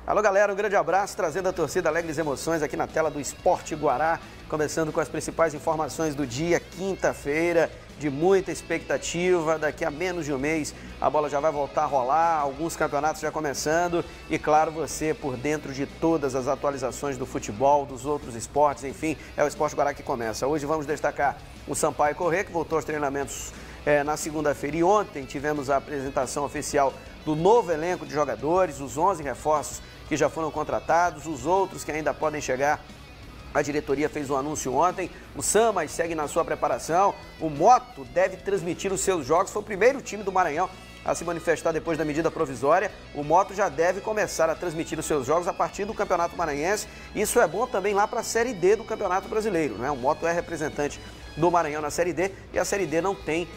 Alô, galera, um grande abraço, trazendo a torcida alegres emoções aqui na tela do Esporte Guará, começando com as principais informações do dia, quinta-feira, de muita expectativa. Daqui a menos de um mês a bola já vai voltar a rolar, alguns campeonatos já começando e, claro, você por dentro de todas as atualizações do futebol, dos outros esportes, enfim, é o Esporte Guará que começa. Hoje vamos destacar o Sampaio Corrêa, que voltou aos treinamentos na segunda-feira, e ontem tivemos a apresentação oficial do novo elenco de jogadores, os 11 reforços que já foram contratados, os outros que ainda podem chegar. A diretoria fez um anúncio ontem, o Samas segue na sua preparação, o Moto deve transmitir os seus jogos, foi o primeiro time do Maranhão a se manifestar depois da medida provisória. O Moto já deve começar a transmitir os seus jogos a partir do Campeonato Maranhense. Isso é bom também lá para a Série D do Campeonato Brasileiro, né? O Moto é representante do Maranhão na Série D e a Série D não tem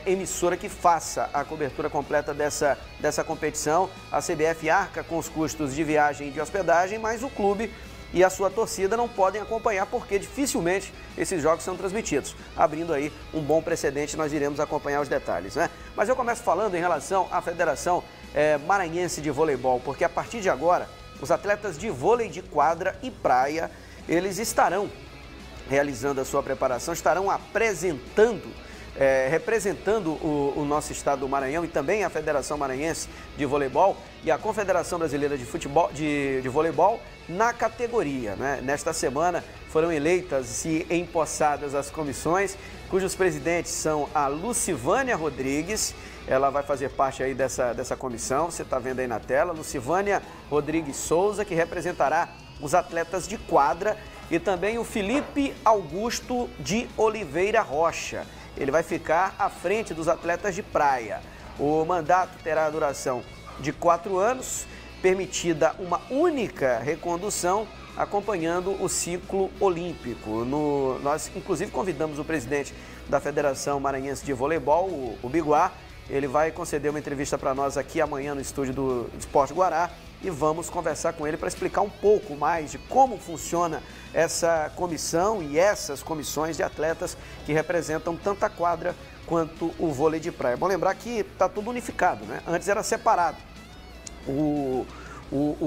emissora que faça a cobertura completa dessa competição. A CBF arca com os custos de viagem e de hospedagem, mas o clube e a sua torcida não podem acompanhar porque dificilmente esses jogos são transmitidos. Abrindo aí um bom precedente, nós iremos acompanhar os detalhes, né? Mas eu começo falando em relação à Federação Maranhense de Voleibol, porque a partir de agora, os atletas de vôlei de quadra e praia, eles estarão realizando a sua preparação, estarão representando o nosso estado do Maranhão e também a Federação Maranhense de Voleibol e a Confederação Brasileira de Futebol, de Voleibol na categoria, né? Nesta semana foram eleitas e empossadas as comissões, cujos presidentes são a Lucivânia Rodrigues, ela vai fazer parte aí dessa comissão, você está vendo aí na tela, Lucivânia Rodrigues Souza, que representará os atletas de quadra, e também o Felipe Augusto de Oliveira Rocha. Ele vai ficar à frente dos atletas de praia. O mandato terá a duração de 4 anos, permitida uma única recondução, acompanhando o ciclo olímpico. Nós, inclusive, convidamos o presidente da Federação Maranhense de Voleibol, o Biguá. Ele vai conceder uma entrevista para nós aqui amanhã no estúdio do Esporte Guará e vamos conversar com ele para explicar um pouco mais de como funciona essa comissão e essas comissões de atletas que representam tanto a quadra quanto o vôlei de praia. É bom lembrar que está tudo unificado, né? Antes era separado. O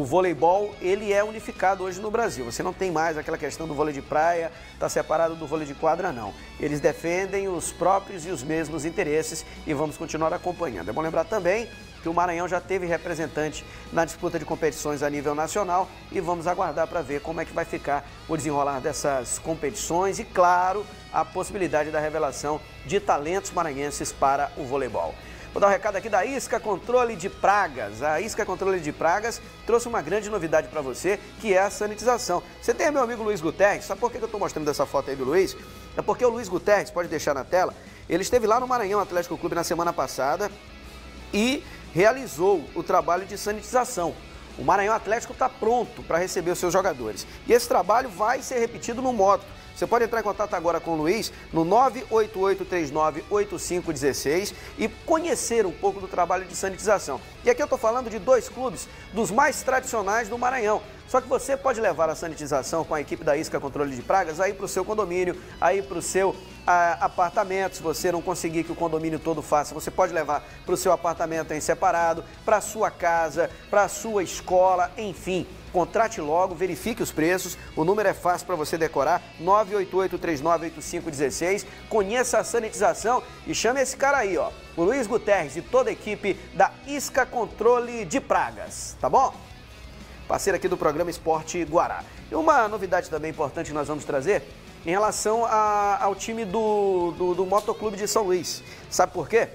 voleibol, ele é unificado hoje no Brasil. Você não tem mais aquela questão do vôlei de praia, está separado do vôlei de quadra, não. Eles defendem os próprios e os mesmos interesses e vamos continuar acompanhando. É bom lembrar também que o Maranhão já teve representante na disputa de competições a nível nacional e vamos aguardar para ver como é que vai ficar o desenrolar dessas competições e, claro, a possibilidade da revelação de talentos maranhenses para o voleibol. Vou dar um recado aqui da Isca Controle de Pragas. A Isca Controle de Pragas trouxe uma grande novidade para você, que é a sanitização. Você tem meu amigo Luiz Guterres? Sabe por que eu estou mostrando essa foto aí do Luiz? É porque o Luiz Guterres, pode deixar na tela, ele esteve lá no Maranhão Atlético Clube na semana passada e realizou o trabalho de sanitização. O Maranhão Atlético está pronto para receber os seus jogadores. E esse trabalho vai ser repetido no Moto. Você pode entrar em contato agora com o Luiz no 988398516 e conhecer um pouco do trabalho de sanitização. E aqui eu estou falando de 2 clubes dos mais tradicionais do Maranhão. Só que você pode levar a sanitização com a equipe da Isca Controle de Pragas aí para o seu condomínio, aí para o seu apartamento. Se você não conseguir que o condomínio todo faça, você pode levar para o seu apartamento em separado, para a sua casa, para a sua escola, enfim. Contrate logo, verifique os preços, o número é fácil para você decorar, 988398516. Conheça a sanitização e chame esse cara aí, ó, o Luiz Guterres e toda a equipe da Isca Controle de Pragas, tá bom? Parceiro aqui do programa Esporte Guará. E uma novidade também importante que nós vamos trazer em relação ao time do Motoclube de São Luís. Sabe por quê?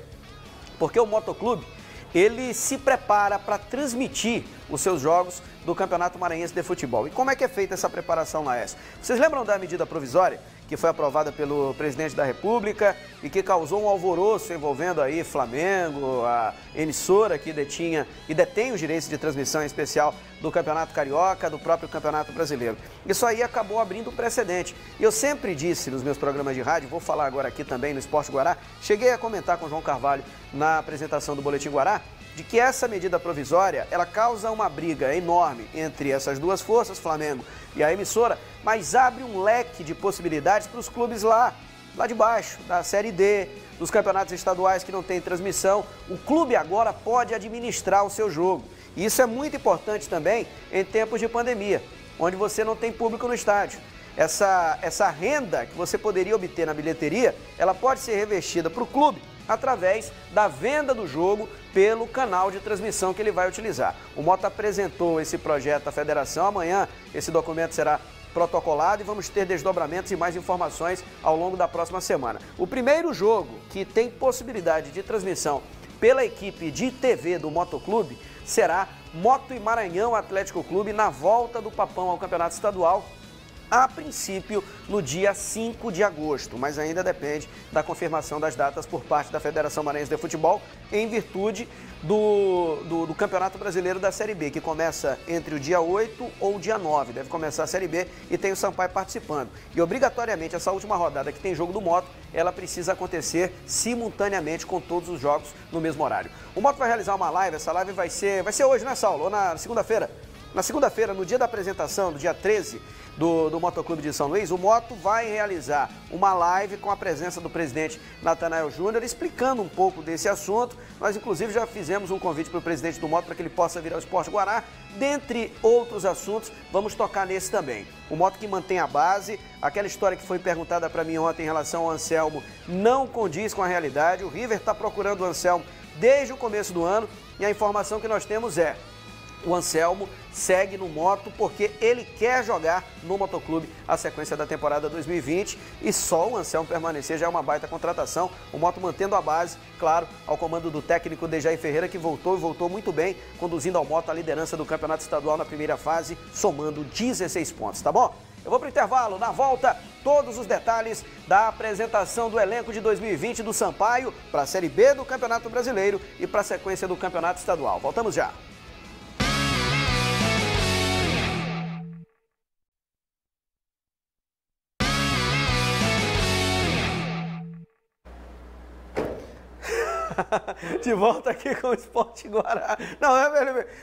Porque o Motoclube, ele se prepara para transmitir os seus jogos do Campeonato Maranhense de Futebol. E como é que é feita essa preparação na ESO? Vocês lembram da medida provisória que foi aprovada pelo presidente da República e que causou um alvoroço envolvendo aí Flamengo, a emissora que detinha e detém os direitos de transmissão em especial do Campeonato Carioca, do próprio Campeonato Brasileiro. Isso aí acabou abrindo um precedente. E eu sempre disse nos meus programas de rádio, vou falar agora aqui também no Esporte Guará, cheguei a comentar com o João Carvalho na apresentação do Boletim Guará, de que essa medida provisória, ela causa uma briga enorme entre essas duas forças, Flamengo e a emissora, mas abre um leque de possibilidades para os clubes lá de baixo, da Série D, dos campeonatos estaduais que não tem transmissão. O clube agora pode administrar o seu jogo. E isso é muito importante também em tempos de pandemia, onde você não tem público no estádio. Essa renda que você poderia obter na bilheteria, ela pode ser revestida para o clube através da venda do jogo pelo canal de transmissão que ele vai utilizar. O Mota apresentou esse projeto à federação, amanhã esse documento será protocolado e vamos ter desdobramentos e mais informações ao longo da próxima semana. O primeiro jogo que tem possibilidade de transmissão pela equipe de TV do Motoclube será Moto e Maranhão Atlético Clube na volta do Papão ao Campeonato Estadual, a princípio no dia 5 de agosto, mas ainda depende da confirmação das datas por parte da Federação Maranhense de Futebol, em virtude do Campeonato Brasileiro da Série B, que começa entre o dia 8 ou o dia 9, deve começar a Série B e tem o Sampaio participando. E obrigatoriamente essa última rodada que tem jogo do Moto, ela precisa acontecer simultaneamente com todos os jogos no mesmo horário. O Moto vai realizar uma live, essa live vai ser hoje, né, Saulo? Ou na segunda-feira? Na segunda-feira, no dia da apresentação, do dia 13 do Motoclube de São Luís, o Moto vai realizar uma live com a presença do presidente Natanael Júnior, explicando um pouco desse assunto. Nós, inclusive, já fizemos um convite para o presidente do Moto para que ele possa vir ao Esporte Guará. Dentre outros assuntos, vamos tocar nesse também. O Moto que mantém a base, aquela história que foi perguntada para mim ontem em relação ao Anselmo não condiz com a realidade. O River está procurando o Anselmo desde o começo do ano e a informação que nós temos é: o Anselmo segue no Moto porque ele quer jogar no Motoclube a sequência da temporada 2020 e só o Anselmo permanecer já é uma baita contratação. O Moto mantendo a base, claro, ao comando do técnico Dejair Ferreira, que voltou muito bem, conduzindo ao Moto a liderança do Campeonato Estadual na primeira fase, somando 16 pontos, tá bom? Eu vou para o intervalo, na volta, todos os detalhes da apresentação do elenco de 2020 do Sampaio para a Série B do Campeonato Brasileiro e para a sequência do Campeonato Estadual. Voltamos já. De volta aqui com o Esporte Guará. Não,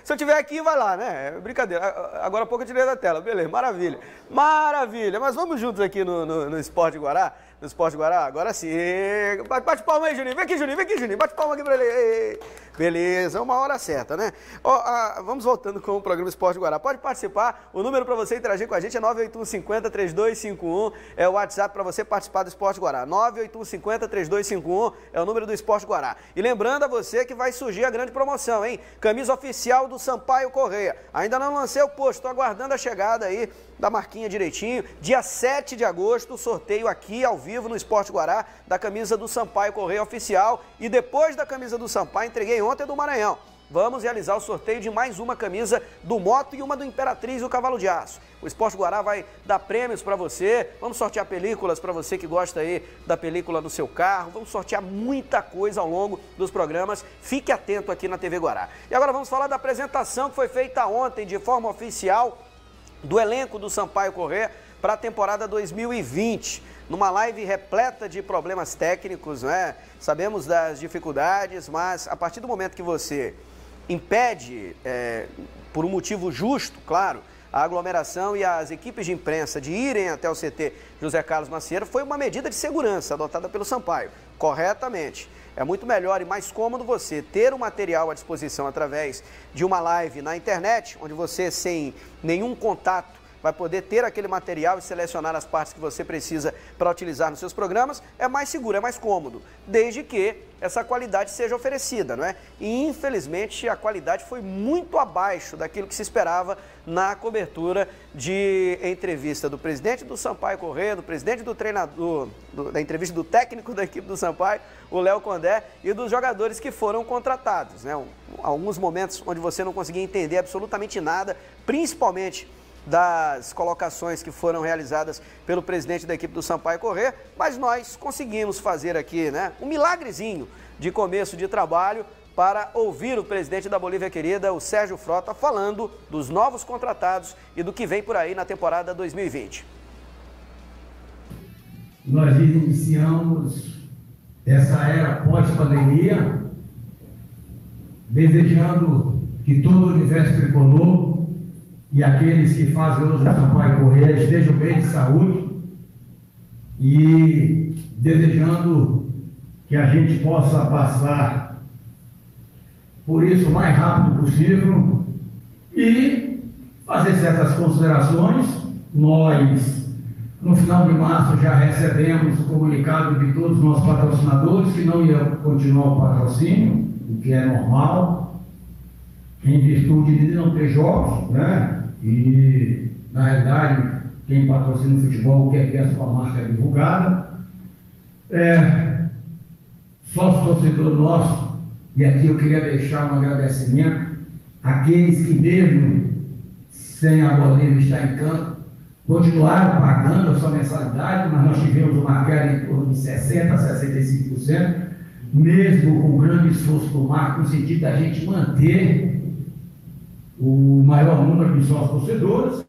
se eu tiver aqui, vai lá, né? É brincadeira. Agora há pouco eu tirei da tela. Beleza, maravilha. Maravilha. Mas vamos juntos aqui no Esporte Guará. No Esporte Guará, agora sim. Bate palma aí, Juninho. Vem aqui, Juninho. Bate palma aqui pra ele. Beleza, uma hora certa, né? Vamos voltando com o programa Esporte Guará. Pode participar. O número para você interagir com a gente é 98150-3251. É o WhatsApp para você participar do Esporte Guará. 98150-3251 é o número do Esporte Guará. E lembrando a você que vai surgir a grande promoção, hein? Camisa oficial do Sampaio Correia. Ainda não lancei o post, estou aguardando a chegada aí da marquinha direitinho. Dia 7 de agosto, sorteio aqui ao vivo no Esporte Guará da camisa do Sampaio Correia oficial. E depois da camisa do Sampaio, entreguei ontem do Maranhão. Vamos realizar o sorteio de mais uma camisa do Moto e uma do Imperatriz e o Cavalo de Aço. O Esporte Guará vai dar prêmios para você, vamos sortear películas para você que gosta aí da película no seu carro, vamos sortear muita coisa ao longo dos programas. Fique atento aqui na TV Guará. E agora vamos falar da apresentação que foi feita ontem de forma oficial do elenco do Sampaio Correia para a temporada 2020. Numa live repleta de problemas técnicos, né? Sabemos das dificuldades, mas a partir do momento que você impede, por um motivo justo, claro, a aglomeração e as equipes de imprensa de irem até o CT José Carlos Macieira, foi uma medida de segurança adotada pelo Sampaio, corretamente. É muito melhor e mais cômodo você ter o material à disposição através de uma live na internet, onde você, sem nenhum contato, vai poder ter aquele material e selecionar as partes que você precisa para utilizar nos seus programas. É mais seguro, é mais cômodo, desde que essa qualidade seja oferecida, não é? E infelizmente a qualidade foi muito abaixo daquilo que se esperava na cobertura de entrevista do presidente do Sampaio Correia, do presidente do treinador, da entrevista do técnico da equipe do Sampaio, o Léo Condé, e dos jogadores que foram contratados, né? Alguns momentos onde você não conseguia entender absolutamente nada, principalmente das colocações que foram realizadas pelo presidente da equipe do Sampaio Correia, mas nós conseguimos fazer aqui, né, um milagrezinho de começo de trabalho para ouvir o presidente da Bolívia Querida, o Sérgio Frota, falando dos novos contratados e do que vem por aí na temporada 2020. Nós iniciamos essa era pós-pandemia, desejando que todo o universo tricolor e aqueles que fazem uso do Sampaio Correia estejam bem de saúde e desejando que a gente possa passar por isso o mais rápido possível e fazer certas considerações. Nós, no final de março, já recebemos o comunicado de todos os nossos patrocinadores que não iam continuar o patrocínio, o que é normal, em virtude de não ter jogos, né? E, na realidade, quem patrocina o futebol quer que a sua marca é divulgada. Sócio torcedor nosso, e aqui eu queria deixar um agradecimento àqueles que, mesmo sem a Bolívia estar em campo, continuaram pagando a sua mensalidade, mas nós tivemos uma queda em torno de 60% a 65%, mesmo com grande esforço do Marco, no sentido da gente manter o maior número de sócios torcedores.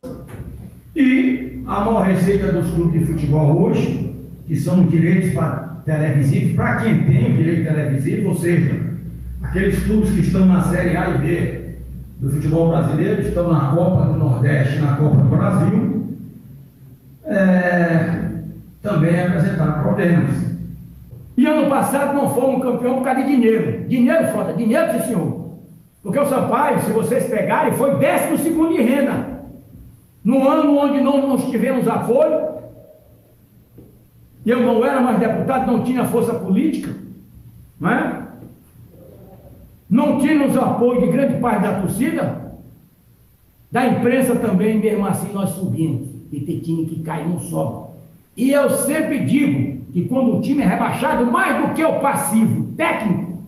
E a maior receita dos clubes de futebol hoje, que são os direitos televisivos, para quem tem o direito televisivo, ou seja, aqueles clubes que estão na Série A e B do futebol brasileiro, estão na Copa do Nordeste, na Copa do Brasil, também apresentaram problemas. E ano passado não fomos campeão por causa de dinheiro. Dinheiro foda, dinheiro, sim, senhor. Porque o Sampaio, se vocês pegarem, foi 12º em renda. No ano onde não tivemos apoio, eu não era mais deputado, não tinha força política, não é? Não tínhamos apoio de grande parte da torcida, da imprensa também, mesmo assim nós subimos. E tem time que cai não sobe. E eu sempre digo que quando o time é rebaixado, mais do que o passivo técnico,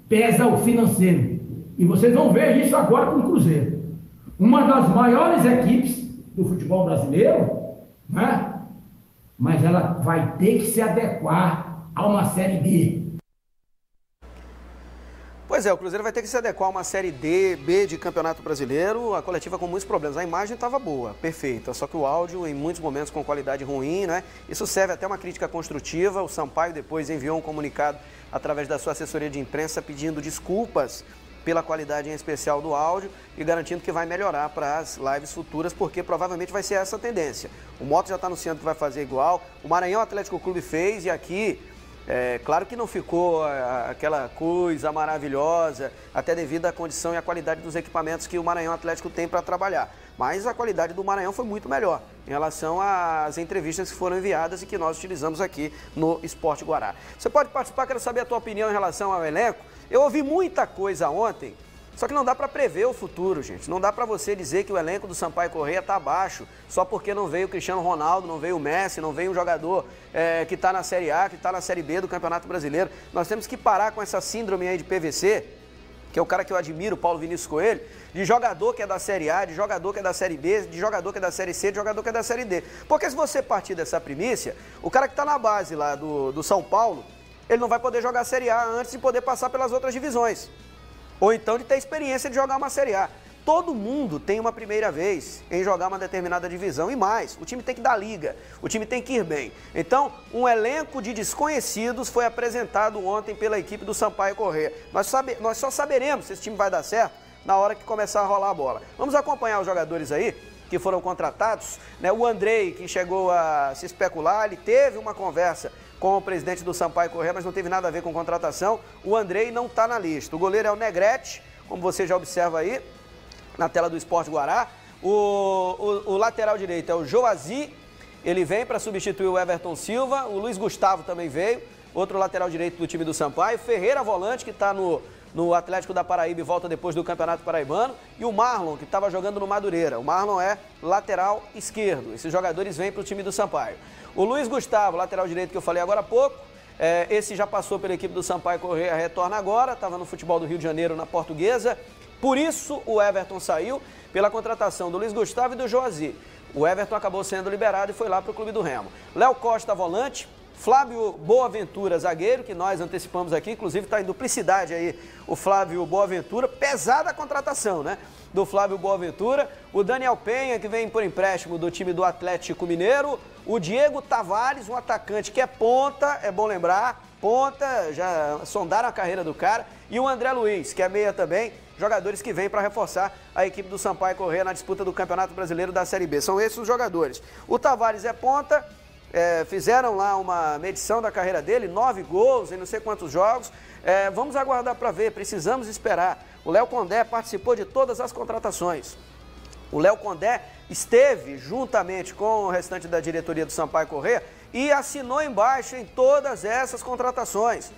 pesa o financeiro. E vocês vão ver isso agora com o Cruzeiro. Uma das maiores equipes do futebol brasileiro, né? Mas ela vai ter que se adequar a uma Série B. Pois é, o Cruzeiro vai ter que se adequar a uma Série D, B de Campeonato Brasileiro, a coletiva com muitos problemas. A imagem estava boa, perfeita, só que o áudio em muitos momentos com qualidade ruim, né? Isso serve até uma crítica construtiva. O Sampaio depois enviou um comunicado através da sua assessoria de imprensa pedindo desculpas pela qualidade em especial do áudio e garantindo que vai melhorar para as lives futuras, porque provavelmente vai ser essa a tendência. O Moto já está anunciando que vai fazer igual, o Maranhão Atlético Clube fez, e aqui, claro que não ficou aquela coisa maravilhosa, até devido à condição e à qualidade dos equipamentos que o Maranhão Atlético tem para trabalhar. Mas a qualidade do Maranhão foi muito melhor em relação às entrevistas que foram enviadas e que nós utilizamos aqui no Esporte Guará. Você pode participar, quero saber a tua opinião em relação ao elenco. Eu ouvi muita coisa ontem, só que não dá para prever o futuro, gente. Não dá para você dizer que o elenco do Sampaio Corrêa está abaixo, só porque não veio o Cristiano Ronaldo, não veio o Messi, não veio um jogador que está na Série A, que está na Série B do Campeonato Brasileiro. Nós temos que parar com essa síndrome aí de PVC, que é o cara que eu admiro, Paulo Vinícius Coelho, de jogador que é da Série A, de jogador que é da Série B, de jogador que é da Série C, de jogador que é da Série D. Porque se você partir dessa primícia, o cara que está na base lá do São Paulo, ele não vai poder jogar a Série A antes de poder passar pelas outras divisões. Ou então de ter experiência de jogar uma Série A. Todo mundo tem uma primeira vez em jogar uma determinada divisão. E mais, o time tem que dar liga, o time tem que ir bem. Então, um elenco de desconhecidos foi apresentado ontem pela equipe do Sampaio Corrêa. Nós só saberemos se esse time vai dar certo na hora que começar a rolar a bola. Vamos acompanhar os jogadores aí que foram contratados, né? O Andrei, que chegou a se especular, ele teve uma conversa com o presidente do Sampaio Corrêa, mas não teve nada a ver com contratação. O Andrei não está na lista. O goleiro é o Negrete, como você já observa aí na tela do Esporte Guará. O lateral direito é o Joazi, ele vem para substituir o Everton Silva. O Luiz Gustavo também veio, outro lateral direito do time do Sampaio. Ferreira, volante, que está no Atlético da Paraíba e volta depois do Campeonato Paraibano. E o Marlon, que estava jogando no Madureira. O Marlon é lateral esquerdo. Esses jogadores vêm para o time do Sampaio. O Luiz Gustavo, lateral direito que eu falei agora há pouco, esse já passou pela equipe do Sampaio Corrêa, retorna agora, estava no futebol do Rio de Janeiro, na Portuguesa. Por isso o Everton saiu, pela contratação do Luiz Gustavo e do Joazi. O Everton acabou sendo liberado e foi lá para o Clube do Remo. Léo Costa, volante. Flávio Boaventura, zagueiro, que nós antecipamos aqui, inclusive está em duplicidade aí o Flávio Boaventura, pesada a contratação, né? Do Flávio Boaventura, o Daniel Penha, que vem por empréstimo do time do Atlético Mineiro, o Diego Tavares, um atacante que é ponta, é bom lembrar, ponta, já sondaram a carreira do cara, e o André Luiz, que é meia também, jogadores que vêm para reforçar a equipe do Sampaio Corrêa na disputa do Campeonato Brasileiro da Série B. São esses os jogadores. O Tavares é ponta. Fizeram lá uma medição da carreira dele, 9 gols em não sei quantos jogos. Vamos aguardar para ver, precisamos esperar. o Léo Condé participou de todas as contratações. O Léo Condé esteve juntamente com o restante da diretoria do Sampaio Corrêa e assinou embaixo em todas essas contratações.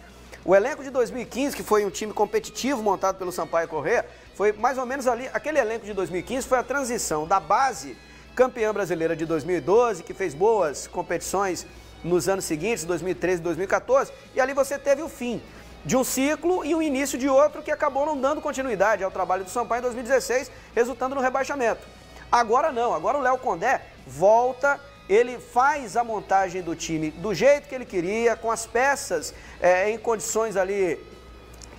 O elenco de 2015, que foi um time competitivo montado pelo Sampaio Corrêa, foi mais ou menos ali, aquele elenco de 2015 foi a transição da base campeã brasileira de 2012, que fez boas competições nos anos seguintes, 2013 e 2014, e ali você teve o fim de um ciclo e o início de outro que acabou não dando continuidade ao trabalho do Sampaio em 2016, resultando no rebaixamento. Agora não, agora o Léo Condé volta, ele faz a montagem do time do jeito que ele queria, com as peças em condições ali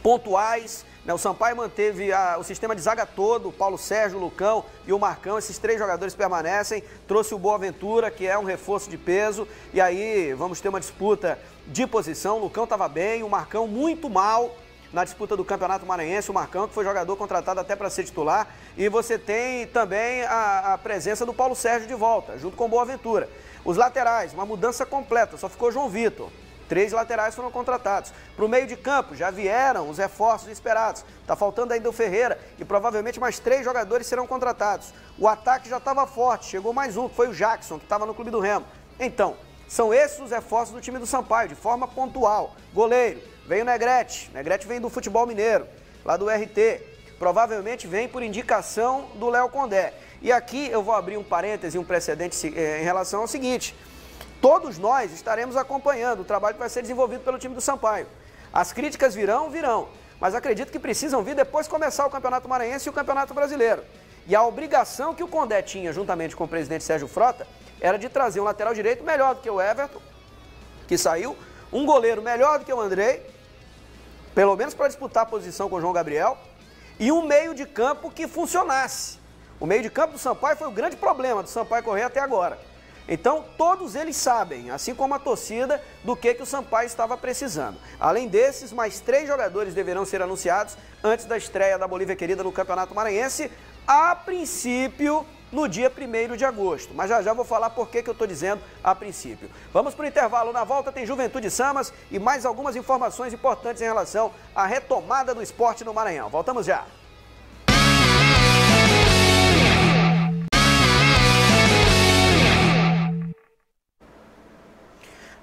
pontuais. O Sampaio manteve o sistema de zaga todo, o Paulo Sérgio, o Lucão e o Marcão, esses 3 jogadores permanecem, trouxe o Boaventura, que é um reforço de peso, e aí vamos ter uma disputa de posição. O Lucão estava bem, o Marcão muito mal na disputa do Campeonato Maranhense, o Marcão que foi jogador contratado até para ser titular, e você tem também a presença do Paulo Sérgio de volta, junto com o Boaventura. Os laterais, uma mudança completa, só ficou João Vitor. 3 laterais foram contratados. Para o meio de campo, já vieram os reforços esperados. Está faltando ainda o Ferreira e provavelmente mais 3 jogadores serão contratados. O ataque já estava forte, chegou mais um, que foi o Jackson, que estava no Clube do Remo. Então, são esses os reforços do time do Sampaio, de forma pontual. Goleiro, vem o Negrete. Negrete vem do Futebol Mineiro, lá do RT. Provavelmente vem por indicação do Léo Condé. E aqui eu vou abrir um parêntese, um precedente em relação ao seguinte: todos nós estaremos acompanhando o trabalho que vai ser desenvolvido pelo time do Sampaio. As críticas virão, mas acredito que precisam vir depois de começar o Campeonato Maranhense e o Campeonato Brasileiro. E a obrigação que o Condé tinha, juntamente com o presidente Sérgio Frota, era de trazer um lateral direito melhor do que o Everton, que saiu, um goleiro melhor do que o Andrei, pelo menos para disputar a posição com o João Gabriel, e um meio de campo que funcionasse. O meio de campo do Sampaio foi o grande problema do Sampaio Corrêa até agora. Então, todos eles sabem, assim como a torcida, do que o Sampaio estava precisando. Além desses, mais 3 jogadores deverão ser anunciados antes da estreia da Bolívia Querida no Campeonato Maranhense, a princípio no dia 1º de agosto. Mas já vou falar por que eu estou dizendo a princípio. Vamos para o intervalo. Na volta tem Juventude Samas e mais algumas informações importantes em relação à retomada do esporte no Maranhão. Voltamos já.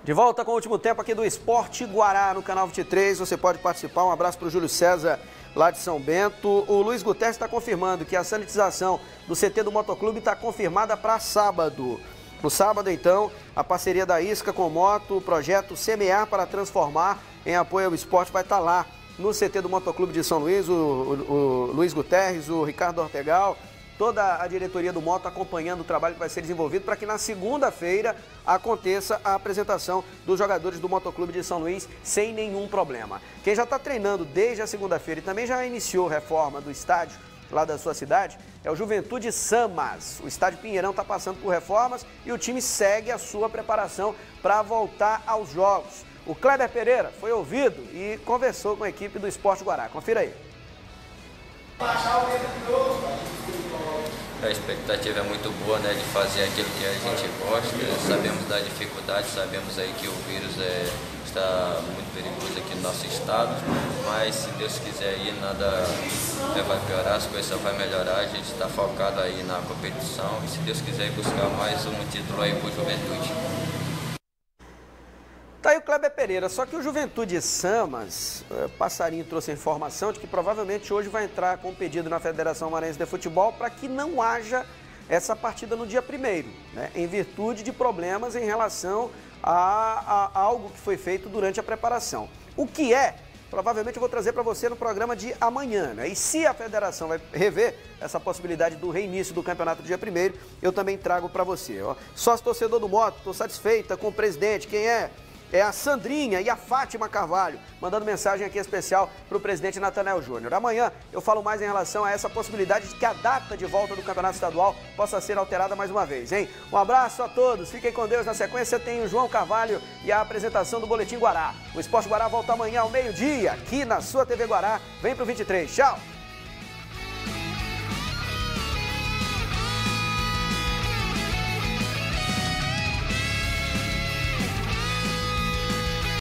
De volta com o último tempo aqui do Esporte Guará no canal 23, você pode participar. Um abraço para o Júlio César lá de São Bento. O Luiz Guterres está confirmando que a sanitização do CT do Motoclube está confirmada para sábado. No sábado, então, a parceria da Isca com Moto, o projeto Semear para Transformar, em apoio ao esporte, vai estar lá no CT do Motoclube de São Luís. O Luiz Guterres, o Ricardo Ortegal, toda a diretoria do Moto acompanhando o trabalho que vai ser desenvolvido para que na segunda-feira aconteça a apresentação dos jogadores do Motoclube de São Luís sem nenhum problema. Quem já está treinando desde a segunda-feira e também já iniciou reforma do estádio lá da sua cidade é o Juventude Samas. O estádio Pinheirão está passando por reformas e o time segue a sua preparação para voltar aos jogos. O Kleber Pereira foi ouvido e conversou com a equipe do Esporte Guará. Confira aí. A expectativa é muito boa, né, de fazer aquilo que a gente gosta. Sabemos da dificuldade, sabemos aí que o vírus está muito perigoso aqui no nosso estado, mas se Deus quiser aí nada vai piorar, as coisas vai melhorar. A gente está focado aí na competição e se Deus quiser buscar mais um título aí para o Juventude. Tá aí o Kleber Pereira, só que o Juventude Samas, Passarinho trouxe a informação de que provavelmente hoje vai entrar com um pedido na Federação Maranhense de Futebol para que não haja essa partida no dia 1º, né, em virtude de problemas em relação a algo que foi feito durante a preparação. O que provavelmente eu vou trazer para você no programa de amanhã, né? E se a federação vai rever essa possibilidade do reinício do campeonato do dia 1º, eu também trago para você. Ó. Sócio torcedor do Moto, estou satisfeita com o presidente, quem é? É a Sandrinha e a Fátima Carvalho, mandando mensagem aqui especial para o presidente Natanael Júnior. Amanhã eu falo mais em relação a essa possibilidade de que a data de volta do Campeonato Estadual possa ser alterada mais uma vez, hein? Um abraço a todos, fiquem com Deus. Na sequência tem o João Carvalho e a apresentação do Boletim Guará. O Esporte Guará volta amanhã ao meio-dia, aqui na sua TV Guará. Vem pro 23, tchau!